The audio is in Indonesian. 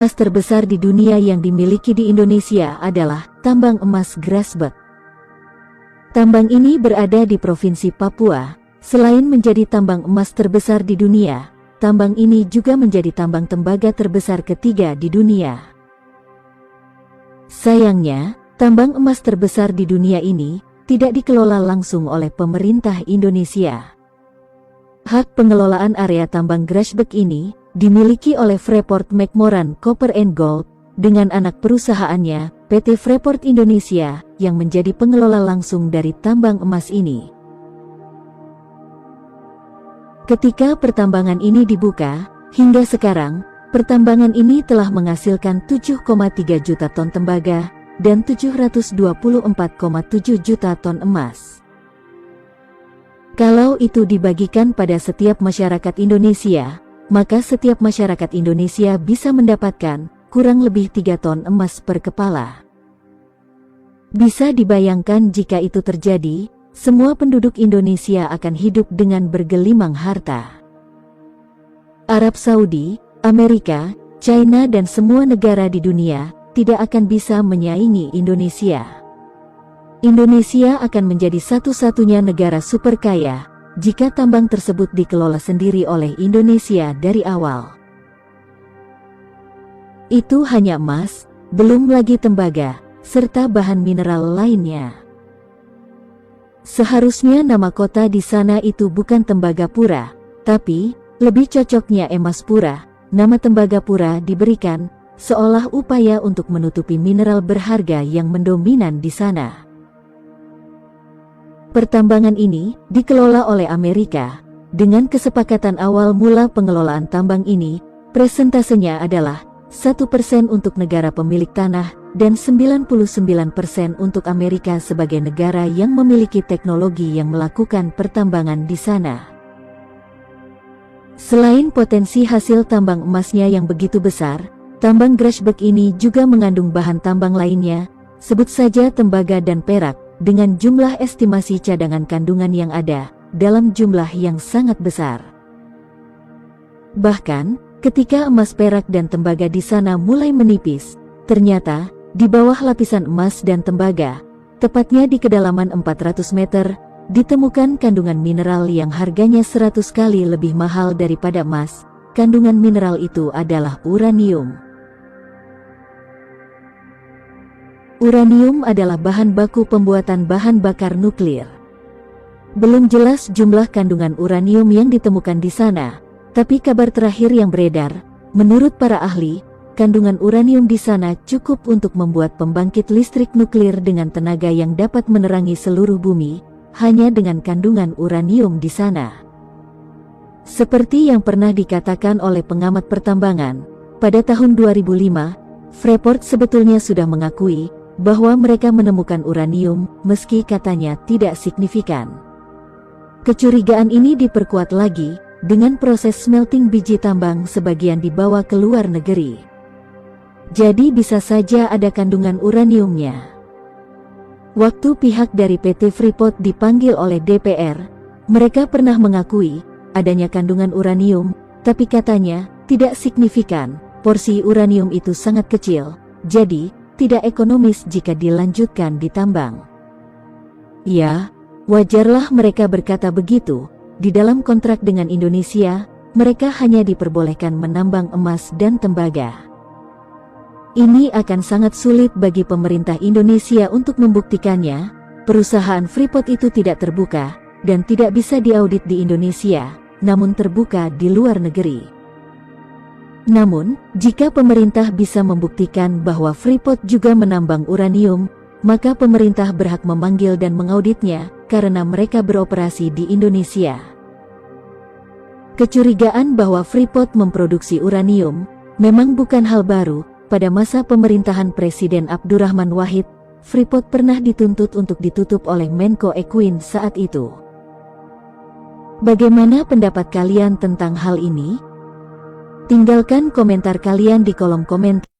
Emas terbesar di dunia yang dimiliki di Indonesia adalah tambang emas Grasberg. Tambang ini berada di Provinsi Papua. Selain menjadi tambang emas terbesar di dunia, tambang ini juga menjadi tambang tembaga terbesar ketiga di dunia. Sayangnya, tambang emas terbesar di dunia ini tidak dikelola langsung oleh pemerintah Indonesia. Hak pengelolaan area tambang Grasberg ini dimiliki oleh Freeport-McMoRan Copper and Gold dengan anak perusahaannya, PT Freeport Indonesia, yang menjadi pengelola langsung dari tambang emas ini. Ketika pertambangan ini dibuka, hingga sekarang, pertambangan ini telah menghasilkan 7,3 juta ton tembaga dan 724,7 juta ton emas. Kalau itu dibagikan pada setiap masyarakat Indonesia, maka setiap masyarakat Indonesia bisa mendapatkan kurang lebih 3 ton emas per kepala. Bisa dibayangkan jika itu terjadi, semua penduduk Indonesia akan hidup dengan bergelimang harta. Arab Saudi, Amerika, China dan semua negara di dunia tidak akan bisa menyaingi Indonesia. Indonesia akan menjadi satu-satunya negara super kaya jika tambang tersebut dikelola sendiri oleh Indonesia dari awal. Itu hanya emas, belum lagi tembaga, serta bahan mineral lainnya. Seharusnya nama kota di sana itu bukan Tembagapura, tapi lebih cocoknya Emaspura. Nama Tembagapura diberikan seolah upaya untuk menutupi mineral berharga yang mendominan di sana. Pertambangan ini dikelola oleh Amerika. Dengan kesepakatan awal mula pengelolaan tambang ini, presentasenya adalah 1% untuk negara pemilik tanah dan 99% untuk Amerika sebagai negara yang memiliki teknologi yang melakukan pertambangan di sana. Selain potensi hasil tambang emasnya yang begitu besar, tambang Grasberg ini juga mengandung bahan tambang lainnya, sebut saja tembaga dan perak, dengan jumlah estimasi cadangan kandungan yang ada, dalam jumlah yang sangat besar. Bahkan, ketika emas, perak dan tembaga di sana mulai menipis, ternyata, di bawah lapisan emas dan tembaga, tepatnya di kedalaman 400 meter, ditemukan kandungan mineral yang harganya 100 kali lebih mahal daripada emas. Kandungan mineral itu adalah uranium. Uranium adalah bahan baku pembuatan bahan bakar nuklir. Belum jelas jumlah kandungan uranium yang ditemukan di sana, tapi kabar terakhir yang beredar, menurut para ahli, kandungan uranium di sana cukup untuk membuat pembangkit listrik nuklir dengan tenaga yang dapat menerangi seluruh bumi, hanya dengan kandungan uranium di sana. Seperti yang pernah dikatakan oleh pengamat pertambangan, pada tahun 2005, Freeport sebetulnya sudah mengakui bahwa mereka menemukan uranium, meski katanya tidak signifikan. Kecurigaan ini diperkuat lagi dengan proses smelting biji tambang sebagian dibawa ke luar negeri. Jadi bisa saja ada kandungan uraniumnya. Waktu pihak dari PT Freeport dipanggil oleh DPR, mereka pernah mengakui adanya kandungan uranium, tapi katanya tidak signifikan, porsi uranium itu sangat kecil, jadi tidak ekonomis jika dilanjutkan ditambang. Ya, wajarlah mereka berkata begitu. Di dalam kontrak dengan Indonesia, mereka hanya diperbolehkan menambang emas dan tembaga. Ini akan sangat sulit bagi pemerintah Indonesia untuk membuktikannya. Perusahaan Freeport itu tidak terbuka dan tidak bisa diaudit di Indonesia, namun terbuka di luar negeri. Namun, jika pemerintah bisa membuktikan bahwa Freeport juga menambang uranium, maka pemerintah berhak memanggil dan mengauditnya, karena mereka beroperasi di Indonesia. Kecurigaan bahwa Freeport memproduksi uranium memang bukan hal baru. Pada masa pemerintahan Presiden Abdurrahman Wahid, Freeport pernah dituntut untuk ditutup oleh Menko Equine saat itu. Bagaimana pendapat kalian tentang hal ini? Tinggalkan komentar kalian di kolom komentar.